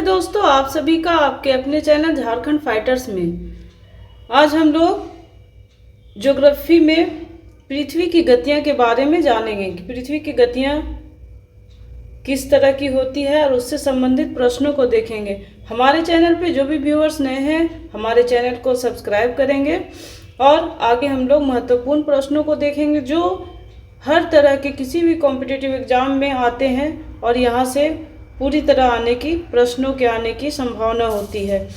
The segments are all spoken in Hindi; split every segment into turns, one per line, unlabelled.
दोस्तों, आप सभी का आपके अपने चैनल झारखंड फाइटर्स में आज हम लोग ज्योग्राफी में पृथ्वी की गतियां के बारे में जानेंगे कि पृथ्वी की गतियां किस तरह की होती है और उससे संबंधित प्रश्नों को देखेंगे। हमारे चैनल पे जो भी व्यूअर्स नए हैं हमारे चैनल को सब्सक्राइब करेंगे और आगे हम लोग महत्वपूर्ण प्रश्नों को देखेंगे जो हर तरह के किसी भी कॉम्पिटिटिव एग्जाम में आते हैं और यहाँ से पूरी तरह आने की प्रश्नों के आने की संभावना होती है।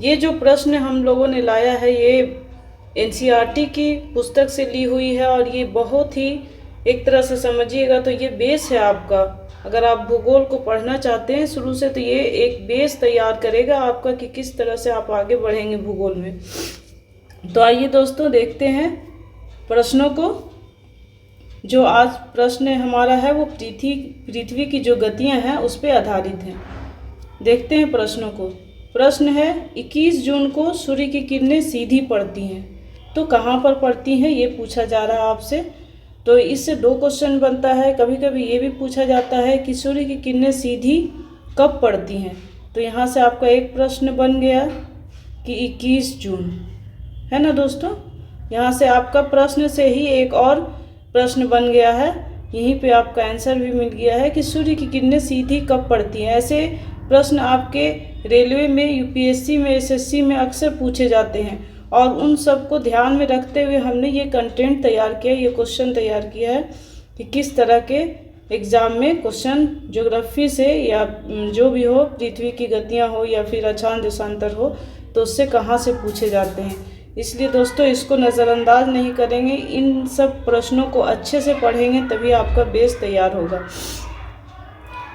ये जो प्रश्न हम लोगों ने लाया है ये एनसीईआरटी की पुस्तक से ली हुई है और ये बहुत ही एक तरह से समझिएगा तो ये बेस है आपका। अगर आप भूगोल को पढ़ना चाहते हैं शुरू से तो ये एक बेस तैयार करेगा आपका कि किस तरह से आप आगे बढ़ेंगे भूगोल में। तो आइए दोस्तों देखते हैं प्रश्नों को। जो आज प्रश्न हमारा है वो पृथ्वी की जो गतियां हैं उस पर आधारित हैं। देखते हैं प्रश्नों को। प्रश्न है 21 जून को सूर्य की किरणें सीधी पड़ती हैं तो कहाँ पर पड़ती हैं ये पूछा जा रहा है आपसे। तो इससे दो क्वेश्चन बनता है। कभी कभी ये भी पूछा जाता है कि सूर्य की किरणें सीधी कब पड़ती हैं। तो यहाँ से आपका एक प्रश्न बन गया कि 21 जून, है ना दोस्तों। यहाँ से आपका प्रश्न से ही एक और प्रश्न बन गया है। यहीं पे आपका आंसर भी मिल गया है कि सूर्य की किरणें सीधी कब पड़ती हैं। ऐसे प्रश्न आपके रेलवे में, यूपीएससी में, एसएससी में अक्सर पूछे जाते हैं और उन सब को ध्यान में रखते हुए हमने ये कंटेंट तैयार किया, ये क्वेश्चन तैयार किया है कि किस तरह के एग्ज़ाम में क्वेश्चन ज्योग्राफी से या जो भी हो, पृथ्वी की गतियाँ हो या फिर अक्षांश देशांतर हो, तो उससे कहाँ से पूछे जाते हैं। इसलिए दोस्तों इसको नज़रअंदाज नहीं करेंगे, इन सब प्रश्नों को अच्छे से पढ़ेंगे तभी आपका बेस तैयार होगा।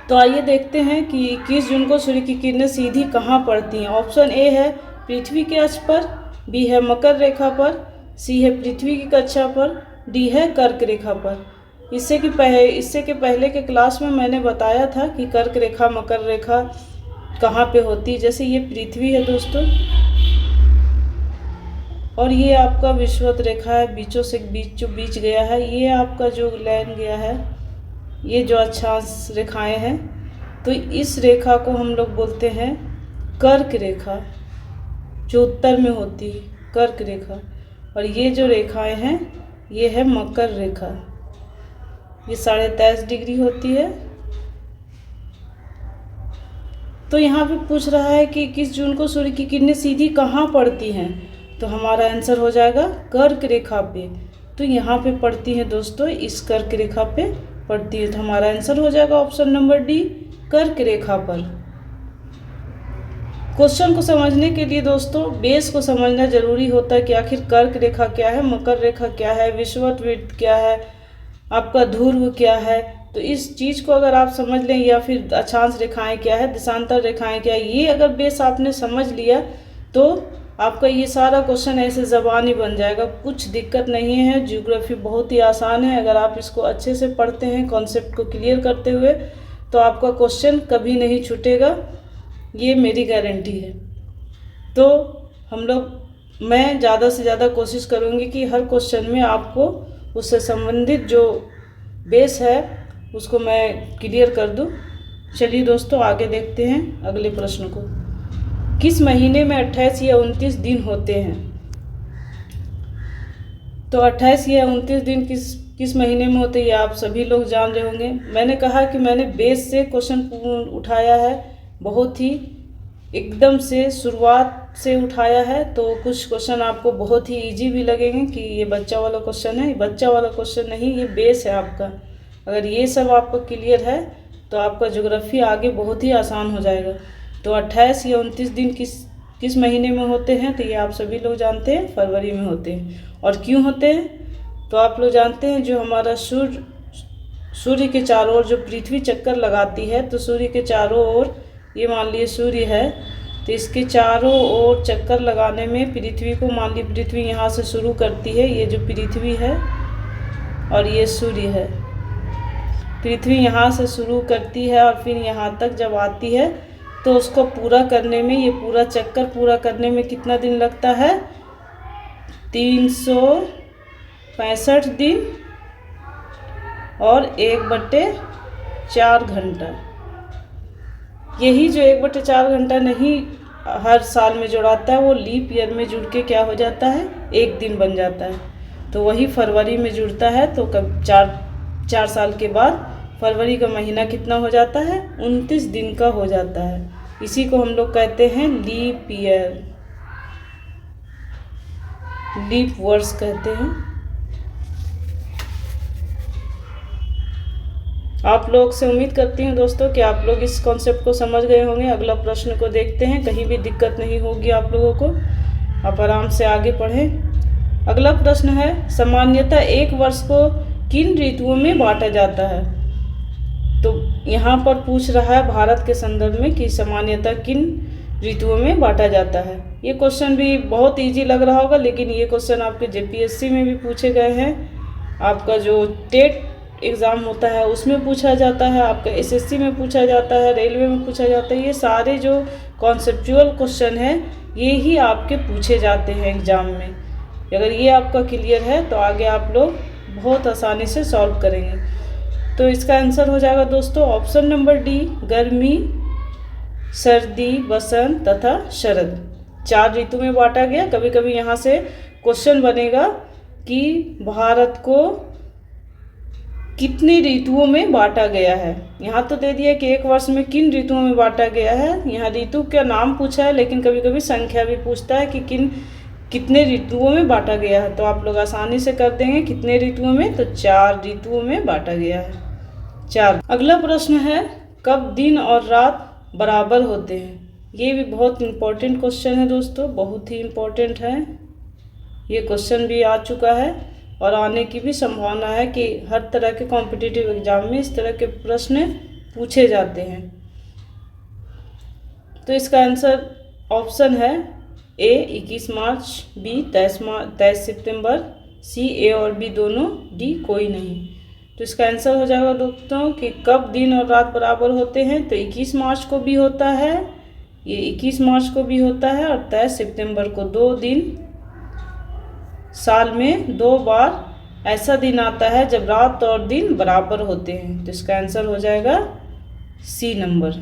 तो आइए देखते हैं कि 21 जून को सूर्य की किरणें सीधी कहाँ पड़ती हैं। ऑप्शन ए है पृथ्वी के अक्ष पर, बी है मकर रेखा पर, सी है पृथ्वी की कक्षा पर, डी है कर्क रेखा पर। इससे के पहले के क्लास में मैंने बताया था कि कर्क रेखा, मकर रेखा कहाँ पे होती है। जैसे ये पृथ्वी है दोस्तों और ये आपका विषुवत रेखा है, बीचों से बीच गया है। ये आपका जो लाइन गया है, ये जो अक्षांश रेखाएं हैं, तो इस रेखा को हम लोग बोलते हैं कर्क रेखा, जो उत्तर में होती है कर्क रेखा। और ये जो रेखाएं हैं ये है मकर रेखा, ये 23.5 डिग्री होती है। तो यहाँ पे पूछ रहा है कि 21 जून को सूर्य की किरणें सीधी कहाँ पड़ती हैं, तो हमारा आंसर हो जाएगा कर्क रेखा पे। तो यहाँ पे पड़ती है दोस्तों, इस कर्क रेखा पे पड़ती है। तो हमारा आंसर हो जाएगा ऑप्शन नंबर डी, कर्क रेखा पर। क्वेश्चन को समझने के लिए दोस्तों बेस को समझना जरूरी होता है कि आखिर कर्क रेखा क्या है, मकर रेखा क्या है, विषुवत वृत्त क्या है, आपका ध्रुव क्या है। तो इस चीज़ को अगर आप समझ लें, या फिर अक्षांश रेखाएं क्या है, देशांतर रेखाएं क्या है, ये अगर बेस आपने समझ लिया तो आपका ये सारा क्वेश्चन ऐसे ज़बानी बन जाएगा। कुछ दिक्कत नहीं है, ज्योग्राफी बहुत ही आसान है। अगर आप इसको अच्छे से पढ़ते हैं, कॉन्सेप्ट को क्लियर करते हुए, तो आपका क्वेश्चन कभी नहीं छूटेगा, ये मेरी गारंटी है। तो मैं ज़्यादा से ज़्यादा कोशिश करूँगी कि हर क्वेश्चन में आपको उससे संबंधित जो बेस है उसको मैं क्लियर कर दूँ। चलिए दोस्तों आगे देखते हैं अगले प्रश्न को। किस महीने में 28 या 29 दिन होते हैं। तो 28 या 29 दिन किस महीने में होते हैं ये आप सभी लोग जान रहे होंगे। मैंने कहा कि मैंने बेस से क्वेश्चन उठाया है, बहुत ही एकदम से शुरुआत से उठाया है। तो कुछ क्वेश्चन आपको बहुत ही इजी भी लगेंगे कि ये बच्चा वाला क्वेश्चन है। बच्चा वाला क्वेश्चन नहीं, ये बेस है आपका। अगर ये सब आपका क्लियर है तो आपका ज्योग्राफी आगे बहुत ही आसान हो जाएगा। तो 28 या 29 दिन किस महीने में होते हैं, तो ये आप सभी लोग जानते हैं फरवरी में होते हैं। और क्यों होते हैं, तो आप लोग जानते हैं जो हमारा सूर्य के चारों ओर जो पृथ्वी चक्कर लगाती है, तो सूर्य के चारों ओर, ये मान लिए सूर्य है, तो इसके चारों ओर चक्कर लगाने में पृथ्वी को, मान ली पृथ्वी यहाँ से शुरू करती है, ये जो पृथ्वी है और ये सूर्य है। पृथ्वी यहाँ से शुरू करती है और फिर यहाँ तक जब आती है तो उसको पूरा करने में, ये पूरा चक्कर पूरा करने में कितना दिन लगता है, 365 दिन और 1/4 घंटा। यही जो 1/4 घंटा नहीं हर साल में जुड़ाता है, वो लीप ईयर में जुड़ के क्या हो जाता है, एक दिन बन जाता है। तो वही फरवरी में जुड़ता है, तो कब 4 साल के बाद फरवरी का महीना कितना हो जाता है, 29 दिन का हो जाता है। इसी को हम लोग कहते हैं लीप ईयर, लीप वर्ष कहते हैं। आप लोग से उम्मीद करती हूँ दोस्तों कि आप लोग इस कॉन्सेप्ट को समझ गए होंगे। अगला प्रश्न को देखते हैं, कहीं भी दिक्कत नहीं होगी आप लोगों को, आप आराम से आगे पढ़ें। अगला प्रश्न है, सामान्यतः एक वर्ष को किन ऋतुओं में बांटा जाता है। तो यहाँ पर पूछ रहा है भारत के संदर्भ में कि सामान्यतः किन ऋतुओं में बांटा जाता है। ये क्वेश्चन भी बहुत इजी लग रहा होगा, लेकिन ये क्वेश्चन आपके जेपीएससी में भी पूछे गए हैं, आपका जो टेट एग्ज़ाम होता है उसमें पूछा जाता है, आपका एसएससी में पूछा जाता है, रेलवे में पूछा जाता है। ये सारे जो कॉन्सेप्चुअल क्वेश्चन हैं ये ही आपके पूछे जाते हैं एग्ज़ाम में। अगर ये आपका क्लियर है तो आगे आप लोग बहुत आसानी से सॉल्व करेंगे। तो इसका आंसर हो जाएगा दोस्तों ऑप्शन नंबर डी, गर्मी, सर्दी, बसंत तथा शरद। 4 ऋतु में बांटा गया। कभी कभी यहाँ से क्वेश्चन बनेगा कि भारत को कितने ऋतुओं में बांटा गया है। यहाँ तो दे दिया कि एक वर्ष में किन ऋतुओं में बांटा गया है, यहाँ ऋतु का नाम पूछा है, लेकिन कभी कभी संख्या भी पूछता है कि कितने ऋतुओं में बांटा गया है। तो आप लोग आसानी से कर देंगे कितने ऋतुओं में, तो 4 ऋतुओं में बांटा गया है, 4। अगला प्रश्न है, कब दिन और रात बराबर होते हैं। ये भी बहुत इम्पोर्टेंट क्वेश्चन है दोस्तों, बहुत ही इम्पोर्टेंट है। ये क्वेश्चन भी आ चुका है और आने की भी संभावना है कि हर तरह के कॉम्पिटिटिव एग्जाम में इस तरह के प्रश्न पूछे जाते हैं। तो इसका आंसर ऑप्शन है ए 21 मार्च, बी 23 सितंबर, सी ए और बी दोनों, डी कोई नहीं। तो इसका आंसर हो जाएगा दोस्तों कि कब दिन और रात बराबर होते हैं। तो 21 मार्च को भी होता है, ये 21 मार्च को भी होता है, और 23 सितंबर को। 2 दिन साल में 2 बार ऐसा दिन आता है जब रात और दिन बराबर होते हैं। तो इसका आंसर हो जाएगा सी नंबर,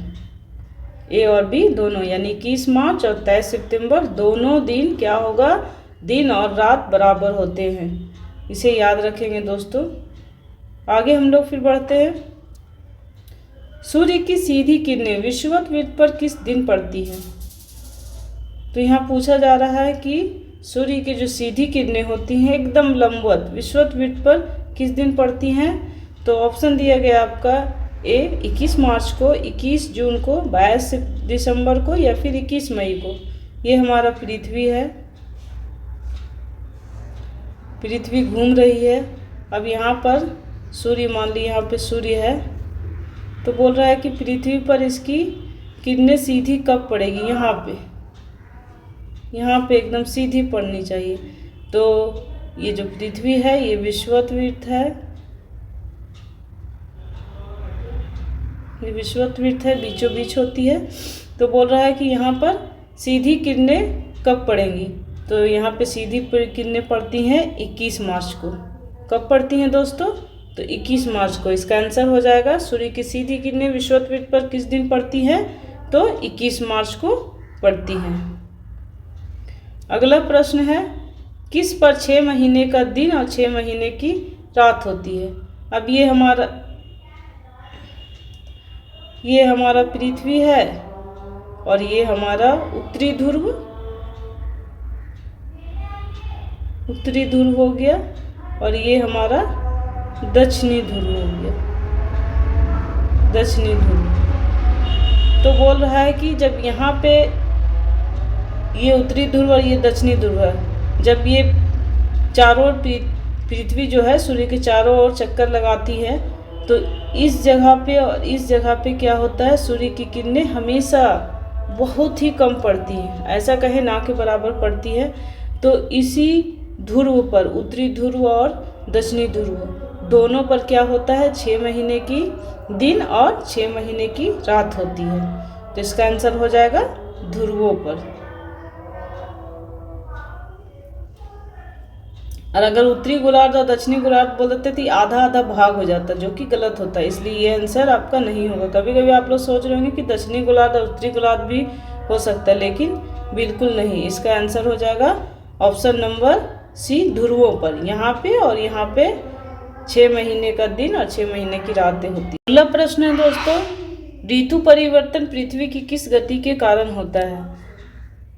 ए और बी दोनों, यानी 21 मार्च और 23 सितंबर दोनों दिन क्या होगा, दिन और रात बराबर होते हैं। इसे याद रखेंगे दोस्तों। आगे हम लोग फिर बढ़ते हैं। सूर्य की सीधी किरणें विषुवत वृत्त पर किस दिन पड़ती हैं। तो यहाँ पूछा जा रहा है कि सूर्य की जो सीधी किरणें होती हैं एकदम लंबवत विषुवत वृत्त पर किस दिन पड़ती हैं। तो ऑप्शन दिया गया आपका ए 21 मार्च को, 21 जून को, 22 दिसंबर को, या फिर 21 मई को। ये हमारा पृथ्वी है, पृथ्वी घूम रही है। अब यहाँ पर सूर्य, मान ली यहाँ पे सूर्य है, तो बोल रहा है कि पृथ्वी पर इसकी किरणें सीधी कब पड़ेगी, यहाँ पे एकदम सीधी पड़नी चाहिए। तो ये जो पृथ्वी है ये विषुवत वृत्त है, ये विषुवत वृत्त है, बीचों बीच होती है। तो बोल रहा है कि यहाँ पर सीधी किरणें कब पड़ेंगी। तो यहाँ पे सीधी किरणें पड़ती हैं 21 मार्च को। कब पड़ती हैं दोस्तों, तो 21 मार्च को। इसका आंसर हो जाएगा सूर्य की सीधी किरणें विषुवत वृत्त पर किस दिन पड़ती हैं, तो 21 मार्च को पड़ती हैं। अगला प्रश्न है, किस पर 6 महीने का दिन और 6 महीने की रात होती है। अब ये हमारा पृथ्वी है और ये हमारा उत्तरी ध्रुव हो गया, और ये हमारा दक्षिणी ध्रुव हो गया, दक्षिणी ध्रुव। तो बोल रहा है कि जब यहाँ पे ये उत्तरी ध्रुव और ये दक्षिणी ध्रुव है, जब ये चारों ओर पृथ्वी जो है सूर्य के चारों ओर चक्कर लगाती है, तो इस जगह पे और इस जगह पे क्या होता है, सूर्य की किरणें हमेशा बहुत ही कम पड़ती हैं, ऐसा कहे ना के बराबर पड़ती है। तो इसी ध्रुव पर, उत्तरी ध्रुव और दक्षिणी ध्रुव दोनों पर क्या होता है, 6 महीने की दिन और 6 महीने की रात होती है। तो इसका आंसर हो जाएगा ध्रुवों पर। और अगर उत्तरी गोलार्ध और दक्षिणी गोलार्ध बोल देते तो आधा आधा भाग हो जाता, जो कि गलत होता है, इसलिए ये आंसर आपका नहीं होगा। कभी कभी आप लोग सोच रहे होंगे कि दक्षिणी गोलार्ध और उत्तरी गोलार्ध भी हो सकता है, लेकिन बिल्कुल नहीं। इसका आंसर हो जाएगा ऑप्शन नंबर सी, ध्रुवों पर, यहाँ पे और यहाँ पे 6 महीने का दिन और 6 महीने की रातें होती है। अगला प्रश्न है दोस्तों, ऋतु परिवर्तन पृथ्वी की किस गति के कारण होता है?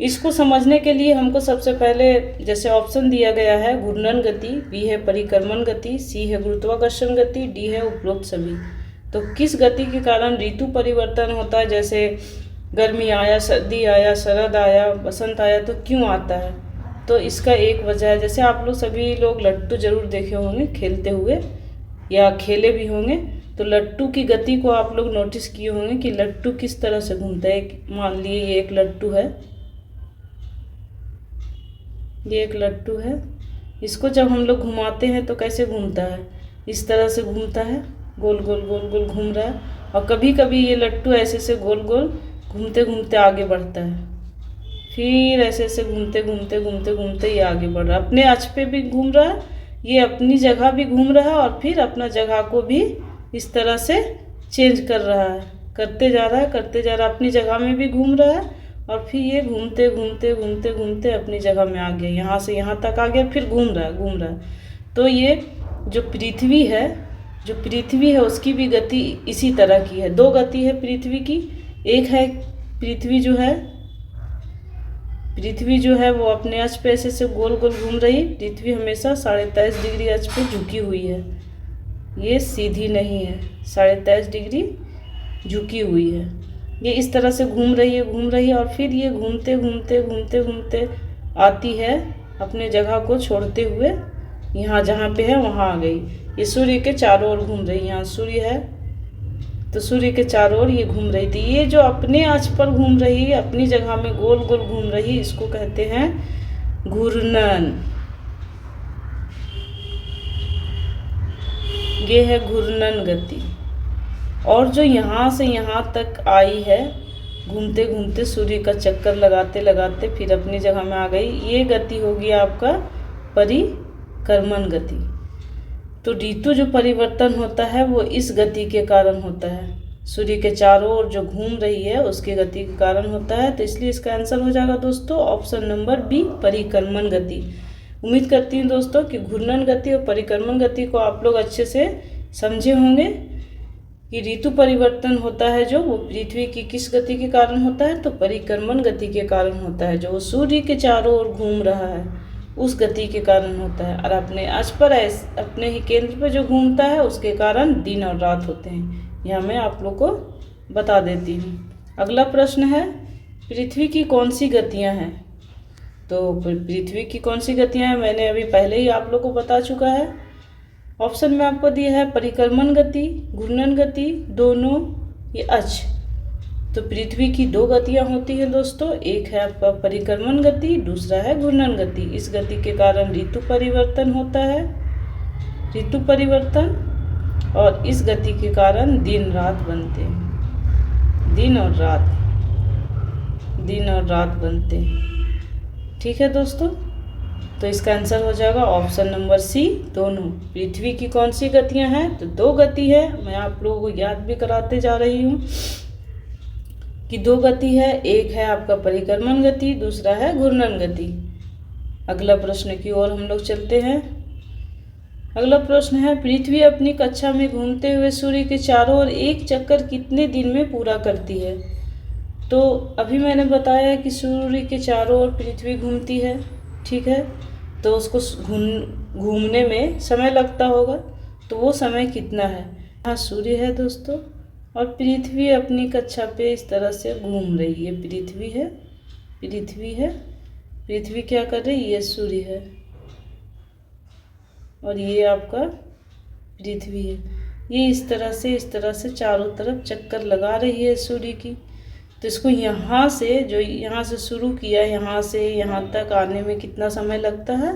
इसको समझने के लिए हमको सबसे पहले जैसे ऑप्शन दिया गया है, घूर्णन गति, बी है परिक्रमण गति, सी है गुरुत्वाकर्षण गति, डी है उपरोक्त सभी। तो किस गति के कारण ऋतु परिवर्तन होता है? जैसे गर्मी आया, सर्दी आया, शरद आया, बसंत आया, तो क्यों आता है? तो इसका एक वजह है, जैसे आप लोग सभी लोग लट्टू जरूर देखे होंगे खेलते हुए या खेले भी होंगे, तो लट्टू की गति को आप लोग नोटिस किए होंगे कि लट्टू किस तरह से घूमता है। मान लिए ये एक लट्टू है, ये एक लट्टू है, इसको जब हम लोग घुमाते हैं तो कैसे घूमता है? इस तरह से घूमता है, गोल गोल गोल गोल घूम रहा है। और कभी कभी ये लट्टू ऐसे से गोल गोल घूमते घूमते आगे बढ़ता है, फिर ऐसे ऐसे घूमते घूमते घूमते घूमते ये आगे बढ़ रहा है, अपने अक्ष पे भी घूम रहा है, ये अपनी जगह भी घूम रहा है और फिर अपना जगह को भी इस तरह से चेंज कर रहा है, करते जा रहा है, करते जा रहा है, अपनी जगह में भी घूम रहा है और फिर ये घूमते घूमते घूमते घूमते अपनी जगह में आ गया, यहाँ से यहाँ तक आ गया, फिर घूम रहा है घूम रहा है। तो ये जो पृथ्वी है उसकी भी गति इसी तरह की है। दो गति है पृथ्वी की, एक है पृथ्वी जो है वो अपने अक्ष पे ऐसे से गोल गोल घूम रही। पृथ्वी हमेशा 23.5 डिग्री अक्ष पे झुकी हुई है, ये सीधी नहीं है, 23.5 डिग्री झुकी हुई है। ये इस तरह से घूम रही है और फिर ये घूमते घूमते घूमते घूमते आती है, अपने जगह को छोड़ते हुए यहाँ जहाँ पे है वहाँ आ गई। ये सूर्य के चारों ओर घूम रही है, यहाँ सूर्य है तो सूर्य के चारों ओर ये घूम रही थी। ये जो अपने अक्ष पर घूम रही है, अपनी जगह में गोल गोल घूम रही, इसको कहते हैं घूर्णन। ये है घूर्णन गति। और जो यहाँ से यहाँ तक आई है, घूमते घूमते सूर्य का चक्कर लगाते लगाते फिर अपनी जगह में आ गई, ये गति होगी आपका परिक्रमण गति। तो ऋतु जो परिवर्तन होता है वो इस गति के कारण होता है, सूर्य के चारों ओर जो घूम रही है उसकी गति के कारण होता है। तो इसलिए इसका आंसर हो जाएगा दोस्तों ऑप्शन नंबर बी, परिक्रमण गति। उम्मीद करती हूँ दोस्तों कि घूर्णन गति और परिक्रमण गति को आप लोग अच्छे से समझे होंगे कि ऋतु परिवर्तन होता है जो वो पृथ्वी की किस गति के कारण होता है, तो परिक्रमण गति के कारण होता है, जो सूर्य के चारों ओर घूम रहा है उस गति के कारण होता है। और अपने अक्ष पर अपने ही केंद्र पर जो घूमता है उसके कारण दिन और रात होते हैं। यह मैं आप लोग को बता देती हूँ। अगला प्रश्न है, पृथ्वी की कौन सी गतियाँ हैं? तो पृथ्वी की कौन सी गतियाँ हैं मैंने अभी पहले ही आप लोग को बता चुका है। ऑप्शन में आपको दिया है परिक्रमण गति, घूर्णन गति, दोनों, ये अक्ष। तो पृथ्वी की दो गतियाँ होती हैं दोस्तों, एक है आपका परिक्रमण गति, दूसरा है घूर्णन गति। इस गति के कारण ऋतु परिवर्तन होता है, ऋतु परिवर्तन, और इस गति के कारण दिन रात बनते हैं, दिन और रात बनते हैं। ठीक है दोस्तों, तो इसका आंसर हो जाएगा ऑप्शन नंबर सी, दोनों। पृथ्वी की कौन सी गतियां हैं? तो दो गति है, मैं आप लोगों को याद भी कराते जा रही हूँ कि दो गति है, एक है आपका परिक्रमण गति, दूसरा है घूर्णन गति। अगला प्रश्न की ओर हम लोग चलते हैं। अगला प्रश्न है, पृथ्वी अपनी कक्षा में घूमते हुए सूर्य के चारों ओर एक चक्कर कितने दिन में पूरा करती है? तो अभी मैंने बताया कि सूर्य के चारों ओर पृथ्वी घूमती है, ठीक है, तो उसको घूमने में समय लगता होगा, तो वो समय कितना है? यहाँ सूर्य है दोस्तों और पृथ्वी अपनी कक्षा पे इस तरह से घूम रही है। पृथ्वी क्या कर रही है? ये सूर्य है और ये आपका पृथ्वी है। ये इस तरह से चारों तरफ चक्कर लगा रही है सूर्य की। तो इसको यहाँ से शुरू किया, यहाँ से यहाँ तक आने में कितना समय लगता है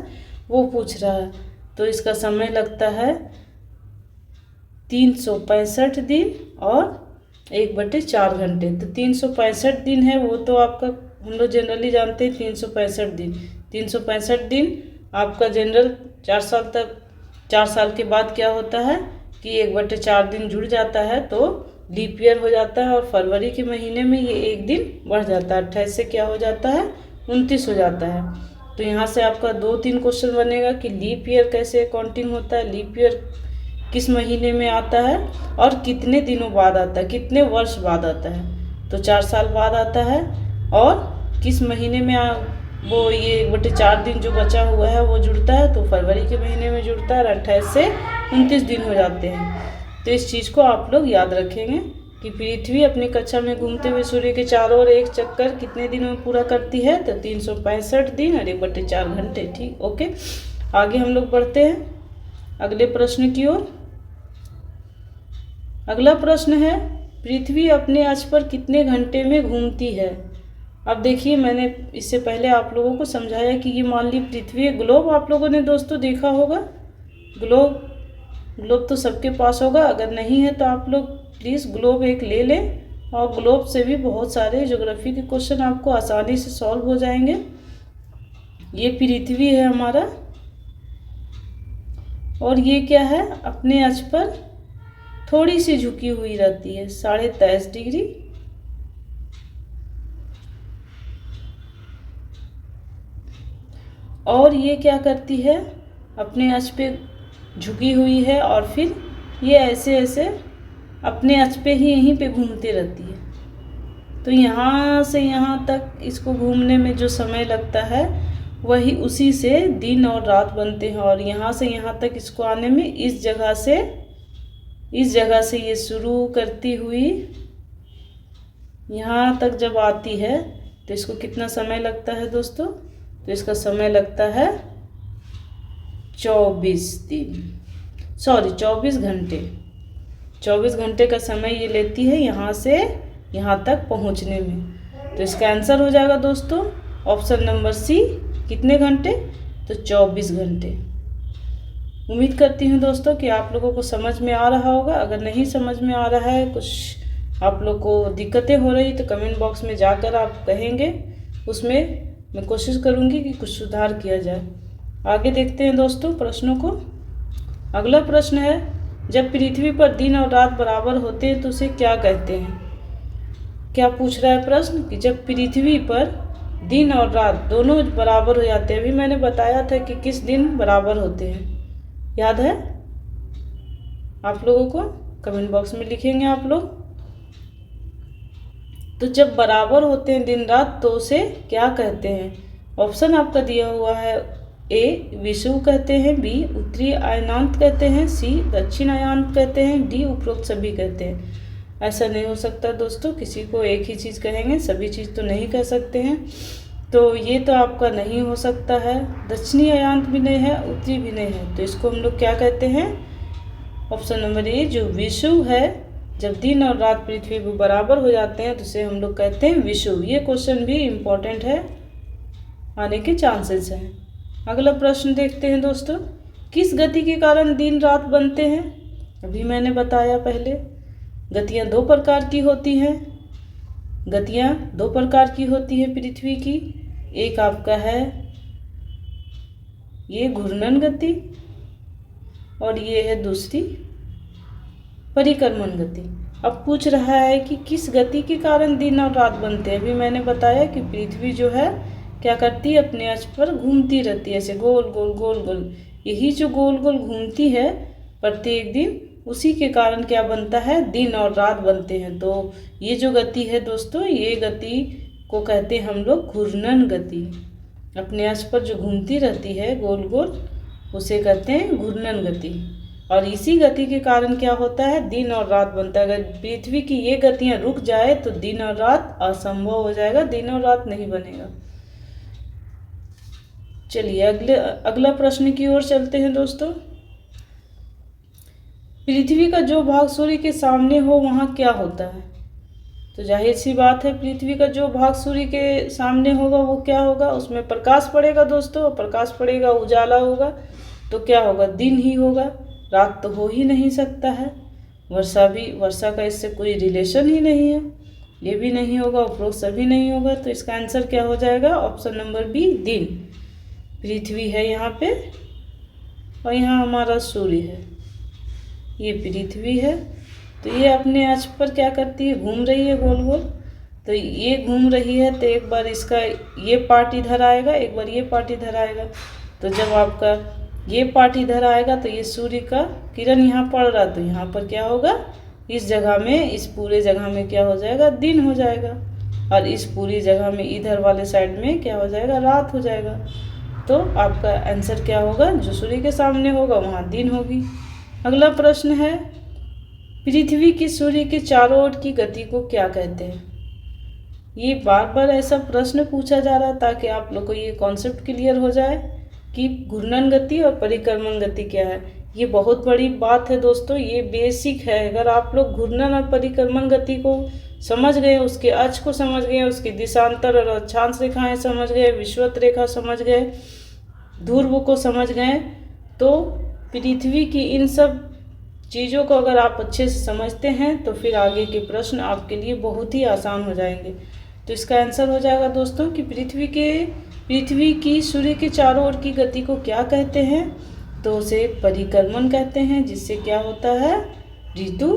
वो पूछ रहा है। तो इसका समय लगता है 365 दिन और 1/4 घंटे। तो 365 दिन है, वो तो आपका हम लोग जनरली जानते हैं 365 दिन आपका जनरल 4 साल के बाद क्या होता है कि 1/4 दिन जुड़ जाता है तो लीप ईयर हो जाता है, और फरवरी के महीने में ये 1 दिन बढ़ जाता है, 28 से क्या हो जाता है 29 हो जाता है। तो यहाँ से आपका 2-3 क्वेश्चन बनेगा कि लीप ईयर कैसे काउंटिंग होता है, लीप ईयर किस महीने में आता है और कितने दिनों बाद आता है, कितने वर्ष बाद आता है। तो 4 साल बाद आता है, और किस महीने में वो ये 1/4 दिन जो बचा हुआ है वो जुड़ता है, तो फरवरी के महीने में जुड़ता है, 28 से 29 दिन हो जाते हैं। तो इस चीज़ को आप लोग याद रखेंगे कि पृथ्वी अपनी कक्षा में घूमते हुए सूर्य के चारों ओर एक चक्कर कितने दिनों में पूरा करती है, तो 365 दिन और 1/4 घंटे। ठीक, ओके। आगे हम लोग बढ़ते हैं अगले प्रश्न की ओर। अगला प्रश्न है, पृथ्वी अपने अक्ष पर कितने घंटे में घूमती है। अब देखिए, मैंने इससे पहले आप लोगों को समझाया कि ये मान ली पृथ्वी है। ग्लोब आप लोगों ने दोस्तों देखा होगा, ग्लोब तो सबके पास होगा, अगर नहीं है तो आप लोग प्लीज़ ग्लोब एक ले लें, और ग्लोब से भी बहुत सारे ज्योग्राफी के क्वेश्चन आपको आसानी से सॉल्व हो जाएंगे। ये पृथ्वी है हमारा, और ये क्या है, अपने अक्ष पर थोड़ी सी झुकी हुई रहती है, 23.5 डिग्री। और ये क्या करती है, अपने अक्ष पे झुकी हुई है, और फिर ये ऐसे ऐसे अपने अक्ष पे ही यहीं पे घूमती रहती है। तो यहाँ से यहाँ तक इसको घूमने में जो समय लगता है वही उसी से दिन और रात बनते हैं, और यहाँ से यहाँ तक इसको आने में इस जगह से ये शुरू करती हुई यहाँ तक जब आती है तो इसको कितना समय लगता है दोस्तों, तो इसका समय लगता है 24 घंटे। 24 घंटे का समय ये लेती है यहाँ से यहाँ तक पहुँचने में। तो इसका आंसर हो जाएगा दोस्तों ऑप्शन नंबर सी, कितने घंटे, तो 24 घंटे। उम्मीद करती हूँ दोस्तों कि आप लोगों को समझ में आ रहा होगा। अगर नहीं समझ में आ रहा है, कुछ आप लोग को दिक्कतें हो रही, तो कमेंट बॉक्स में जाकर आप कहेंगे, उसमें मैं कोशिश करूँगी कि कुछ सुधार किया जाए। आगे देखते हैं दोस्तों प्रश्नों को। अगला प्रश्न है, जब पृथ्वी पर दिन और रात बराबर होते हैं तो उसे क्या कहते हैं। क्या पूछ रहा है प्रश्न कि जब पृथ्वी पर दिन और रात दोनों बराबर हो जाते हैं। अभी मैंने बताया था कि किस दिन बराबर होते हैं, याद है आप लोगों को, कमेंट बॉक्स में लिखेंगे आप लोग। तो जब बराबर होते हैं दिन रात तो उसे क्या कहते हैं। ऑप्शन आपका दिया हुआ है, ए विषुव कहते हैं, बी उत्तरी अयनांत कहते हैं, सी दक्षिण अयनांत कहते हैं, डी उपरोक्त सभी कहते हैं। ऐसा नहीं हो सकता दोस्तों, किसी को एक ही चीज़ कहेंगे, सभी चीज़ तो नहीं कह सकते हैं। तो ये तो आपका नहीं हो सकता है, दक्षिणी अयनांत भी नहीं है, उत्तरी भी नहीं है। तो इसको हम लोग क्या कहते हैं, ऑप्शन नंबर ए जो विषुव है, जब दिन और रात पृथ्वी पर बराबर हो जाते हैं तो उसे हम लोग कहते हैं विषुव। ये क्वेश्चन भी इम्पोर्टेंट है, आने के चांसेस हैं। अगला प्रश्न देखते हैं दोस्तों, किस गति के कारण दिन रात बनते हैं। अभी मैंने बताया पहले, गतियाँ 2 प्रकार की होती हैं। गतियाँ 2 प्रकार की होती हैं पृथ्वी की। एक आपका है ये घूर्णन गति, और ये है दूसरी परिक्रमण गति। अब पूछ रहा है कि किस गति के कारण दिन और रात बनते हैं। अभी मैंने बताया कि पृथ्वी जो है क्या करती है, अपने अक्ष पर घूमती रहती है, ऐसे गोल गोल गोल गोल। यही जो गोल गोल घूमती है प्रत्येक दिन, उसी के कारण क्या बनता है, दिन और रात बनते हैं। तो ये जो गति है दोस्तों, ये गति को कहते हैं हम लोग घूर्णन गति। अपने अक्ष पर जो घूमती रहती है गोल गोल, उसे कहते हैं घूर्णन गति। और इसी गति के कारण क्या होता है, दिन और रात बनता है। अगर पृथ्वी की ये गतियाँ रुक जाए तो दिन और रात असंभव हो जाएगा, दिन और रात नहीं बनेगा। चलिए अगला प्रश्न की ओर चलते हैं दोस्तों। पृथ्वी का जो भाग सूर्य के सामने हो वहाँ क्या होता है। तो जाहिर सी बात है, पृथ्वी का जो भाग सूर्य के सामने होगा वो क्या होगा, उसमें प्रकाश पड़ेगा दोस्तों। प्रकाश पड़ेगा, उजाला होगा, तो क्या होगा, दिन ही होगा, रात तो हो ही नहीं सकता है। वर्षा का इससे कोई रिलेशन ही नहीं है, ये भी नहीं होगा, उपरोक्त सभी नहीं होगा। तो इसका आंसर क्या हो जाएगा, ऑप्शन नंबर बी दिन। पृथ्वी है यहाँ पे, और यहाँ हमारा सूर्य है। ये पृथ्वी है, तो ये अपने अक्ष पर क्या करती है, घूम रही है गोल गोल। तो ये घूम रही है तो एक बार इसका ये पार्ट इधर आएगा, एक बार ये पार्ट इधर आएगा। तो जब आपका ये पार्ट इधर आएगा तो ये सूर्य का किरण यहाँ पड़ रहा, तो यहाँ पर क्या होगा, इस जगह में, इस पूरे जगह में क्या हो जाएगा, दिन हो जाएगा। और इस पूरी जगह में इधर वाले साइड में क्या हो जाएगा, रात हो जाएगा। तो आपका आंसर क्या होगा, जो सूर्य के सामने होगा वहाँ दिन होगी। अगला प्रश्न है, पृथ्वी की सूर्य के चारों ओर की गति को क्या कहते हैं। ये बार बार ऐसा प्रश्न पूछा जा रहा है ताकि आप लोग को ये कॉन्सेप्ट क्लियर हो जाए कि घूर्णन गति और परिक्रमण गति क्या है। ये बहुत बड़ी बात है दोस्तों, ये बेसिक है। अगर आप लोग घूर्णन और परिक्रमण गति को समझ गए, उसके अक्ष को समझ गए, उसकी दिशांतर और अक्षांश रेखाएं समझ गए, विषुवत रेखा समझ गए, ध्रुव को समझ गए, तो पृथ्वी की इन सब चीज़ों को अगर आप अच्छे से समझते हैं तो फिर आगे के प्रश्न आपके लिए बहुत ही आसान हो जाएंगे। तो इसका आंसर हो जाएगा दोस्तों कि पृथ्वी की सूर्य के चारों ओर की गति को क्या कहते हैं, तो उसे परिक्रमण कहते हैं, जिससे क्या होता है, ऋतु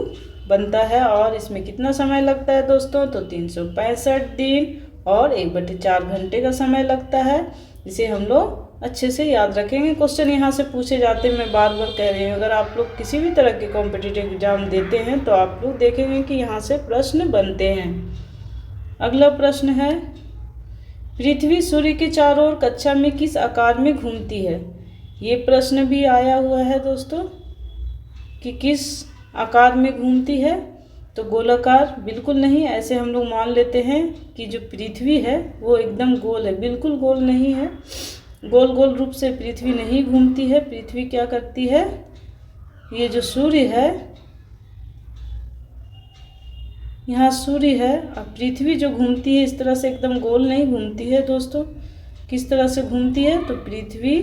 बनता है। और इसमें कितना समय लगता है दोस्तों, तो 365 दिन और 1/4 घंटे का समय लगता है। इसे हम लोग अच्छे से याद रखेंगे। क्वेश्चन यहाँ से पूछे जाते हैं, मैं बार बार कह रही हूँ। अगर आप लोग किसी भी तरह के कॉम्पिटिटिव एग्जाम देते हैं तो आप लोग देखेंगे कि यहाँ से प्रश्न बनते हैं। अगला प्रश्न है, पृथ्वी सूर्य के चारों ओर कक्षा में किस आकार में घूमती है। ये प्रश्न भी आया हुआ है दोस्तों कि किस आकार में घूमती है। तो गोलाकार बिल्कुल नहीं, ऐसे हम लोग मान लेते हैं कि जो पृथ्वी है वो एकदम गोल है, बिल्कुल गोल नहीं है। गोल गोल रूप से पृथ्वी नहीं घूमती है। पृथ्वी क्या करती है, ये जो सूर्य है, यहाँ सूर्य है, अब पृथ्वी जो घूमती है इस तरह से एकदम गोल नहीं घूमती है दोस्तों। किस तरह से घूमती है, तो पृथ्वी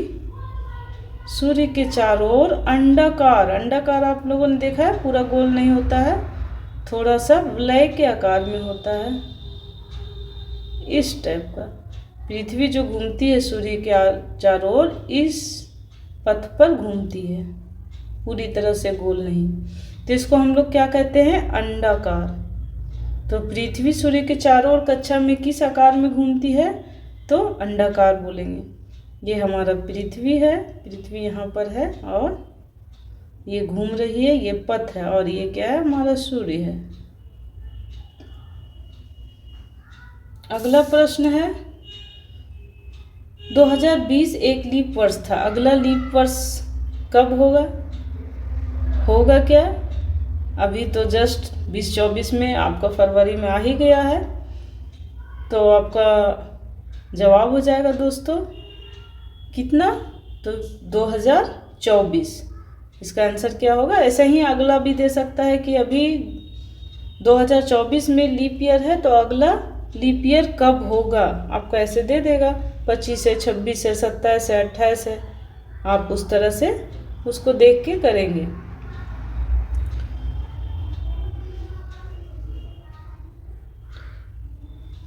सूर्य के चारों ओर अंडाकार, अंडाकार आप लोगों ने देखा है, पूरा गोल नहीं होता है, थोड़ा सा वलय के आकार में होता है, इस टाइप का। पृथ्वी जो घूमती है सूर्य के चारों ओर इस पथ पर घूमती है, पूरी तरह से गोल नहीं। तो इसको हम लोग क्या कहते हैं, अंडाकार। तो पृथ्वी सूर्य के चारों ओर कक्षा में किस आकार में घूमती है, तो अंडाकार बोलेंगे। ये हमारा पृथ्वी है, पृथ्वी यहाँ पर है और ये घूम रही है, ये पथ है, और ये क्या है, हमारा सूर्य है। अगला प्रश्न है, 2020 एक लीप वर्ष था, अगला लीप वर्ष कब होगा क्या। अभी तो जस्ट 2024 में, आपका फरवरी में आ ही गया है। तो आपका जवाब हो जाएगा दोस्तों कितना, तो 2024। इसका आंसर क्या होगा। ऐसा ही अगला भी दे सकता है कि अभी 2024 में लीप ईयर है, तो अगला लीप ईयर कब होगा, आपको ऐसे दे देगा, 25 है, 26 है, 27 है, 28 है। आप उस तरह से उसको देख के करेंगे।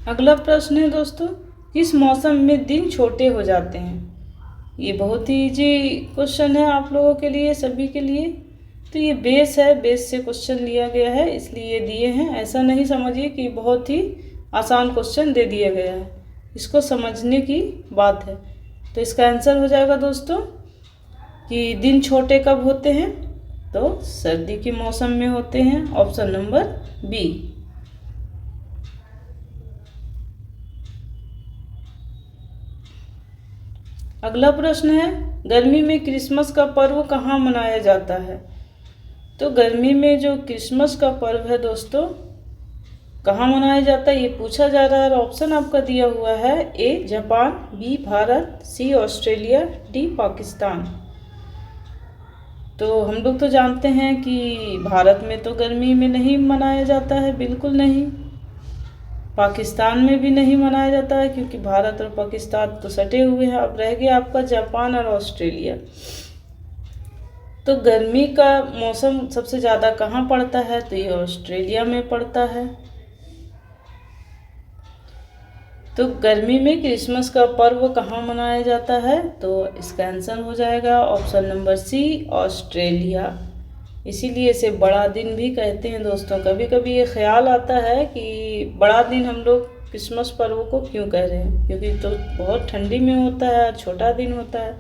अगला प्रश्न है दोस्तों, किस मौसम में दिन छोटे हो जाते हैं। ये बहुत ही इजी क्वेश्चन है आप लोगों के लिए, सभी के लिए। तो ये बेस है, बेस से क्वेश्चन लिया गया है, इसलिए ये दिए हैं। ऐसा नहीं समझिए कि बहुत ही आसान क्वेश्चन दे दिया गया है, इसको समझने की बात है। तो इसका आंसर हो जाएगा दोस्तों कि दिन छोटे कब होते हैं, तो सर्दी के मौसम में होते हैं, ऑप्शन नंबर बी। अगला प्रश्न है, गर्मी में क्रिसमस का पर्व कहाँ मनाया जाता है। तो गर्मी में जो क्रिसमस का पर्व है दोस्तों कहाँ मनाया जाता है, ये पूछा जा रहा है। ऑप्शन आपका दिया हुआ है, A Japan, B Bharat, C Australia, D Pakistan. तो हम लोग तो जानते हैं कि भारत में तो गर्मी में नहीं मनाया जाता है, बिल्कुल नहीं। पाकिस्तान में भी नहीं मनाया जाता है, क्योंकि भारत और पाकिस्तान तो सटे हुए हैं। अब रह गया आपका जापान और ऑस्ट्रेलिया। तो गर्मी का मौसम सबसे ज़्यादा कहाँ पड़ता है, तो ये ऑस्ट्रेलिया में पड़ता है। तो गर्मी में क्रिसमस का पर्व कहाँ मनाया जाता है? तो इसका आंसर हो जाएगा ऑप्शन नंबर सी, ऑस्ट्रेलिया। इसीलिए इसे बड़ा दिन भी कहते हैं दोस्तों। कभी कभी ये ख्याल आता है कि बड़ा दिन हम लोग क्रिसमस पर्व को क्यों कह रहे हैं, क्योंकि तो बहुत ठंडी में होता है, छोटा दिन होता है।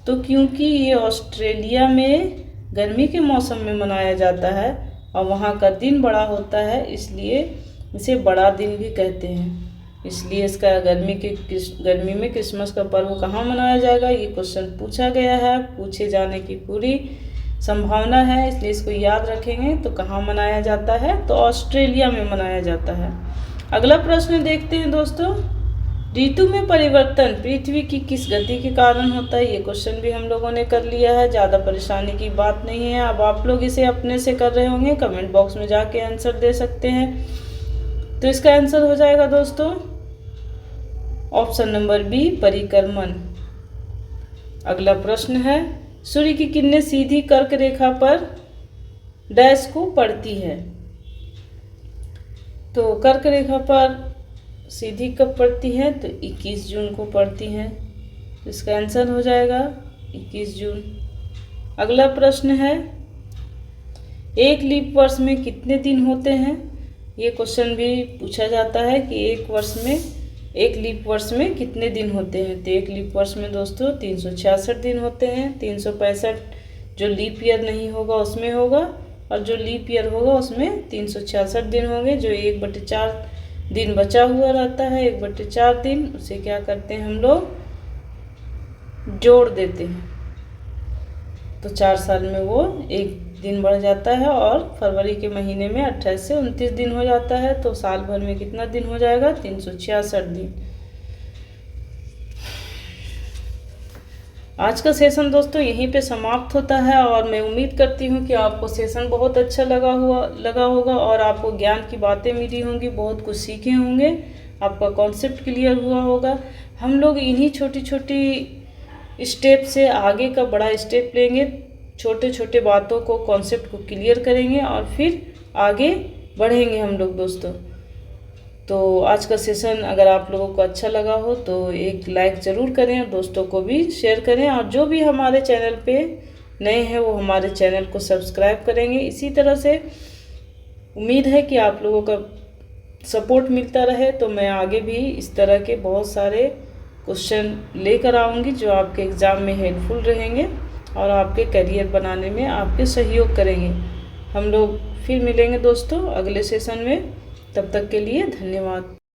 तो क्योंकि ये ऑस्ट्रेलिया में गर्मी के मौसम में मनाया जाता है और वहाँ का दिन बड़ा होता है, इसलिए इसे बड़ा दिन भी कहते हैं। इसलिए इसका गर्मी में क्रिसमस का पर्व कहाँ मनाया जाएगा, ये क्वेश्चन पूछा गया है, पूछे जाने की पूरी संभावना है, इसलिए इसको याद रखेंगे। तो कहाँ मनाया जाता है? तो ऑस्ट्रेलिया में मनाया जाता है। अगला प्रश्न देखते हैं दोस्तों। ऋतु में परिवर्तन पृथ्वी की किस गति के कारण होता है? ये क्वेश्चन भी हम लोगों ने कर लिया है, ज़्यादा परेशानी की बात नहीं है। अब आप लोग इसे अपने से कर रहे होंगे, कमेंट बॉक्स में जाके आंसर दे सकते हैं। तो इसका आंसर हो जाएगा दोस्तों ऑप्शन नंबर बी, परिक्रमण। अगला प्रश्न है, सूर्य की किरणें सीधी कर्क रेखा पर डैश को पड़ती है? तो कर्क रेखा पर सीधी कब पड़ती है? तो 21 जून को पड़ती है। तो इसका आंसर हो जाएगा 21 जून। अगला प्रश्न है, एक लीप वर्ष में कितने दिन होते हैं? ये क्वेश्चन भी पूछा जाता है कि एक लीप वर्ष में कितने दिन होते हैं? तो एक लीप वर्ष में दोस्तों 366 दिन होते हैं। 365 जो लीप ईयर नहीं होगा उसमें होगा, और जो लीप ईयर होगा उसमें 366 दिन होंगे। जो 1/4 दिन बचा हुआ रहता है, 1/4 दिन, उसे क्या करते हैं हम लोग, जोड़ देते हैं। तो 4 साल में वो एक दिन बढ़ जाता है और फरवरी के महीने में 28 से 29 दिन हो जाता है। तो साल भर में कितना दिन हो जाएगा? 366 दिन। आज का सेशन दोस्तों यहीं पे समाप्त होता है, और मैं उम्मीद करती हूँ कि आपको सेशन बहुत अच्छा लगा होगा और आपको ज्ञान की बातें मिली होंगी, बहुत कुछ सीखे होंगे, आपका कॉन्सेप्ट क्लियर हुआ होगा। हम लोग इन्हीं छोटी छोटी स्टेप से आगे का बड़ा स्टेप लेंगे, छोटे छोटे बातों को, कॉन्सेप्ट को क्लियर करेंगे और फिर आगे बढ़ेंगे हम लोग दोस्तों। तो आज का सेशन अगर आप लोगों को अच्छा लगा हो तो एक लाइक ज़रूर करें और दोस्तों को भी शेयर करें, और जो भी हमारे चैनल पे नए हैं वो हमारे चैनल को सब्सक्राइब करेंगे। इसी तरह से उम्मीद है कि आप लोगों का सपोर्ट मिलता रहे, तो मैं आगे भी इस तरह के बहुत सारे क्वेश्चन लेकर आऊँगी जो आपके एग्ज़ाम में हेल्पफुल रहेंगे और आपके करियर बनाने में आपके सहयोग करेंगे। हम लोग फिर मिलेंगे दोस्तों अगले सेशन में। तब तक के लिए धन्यवाद।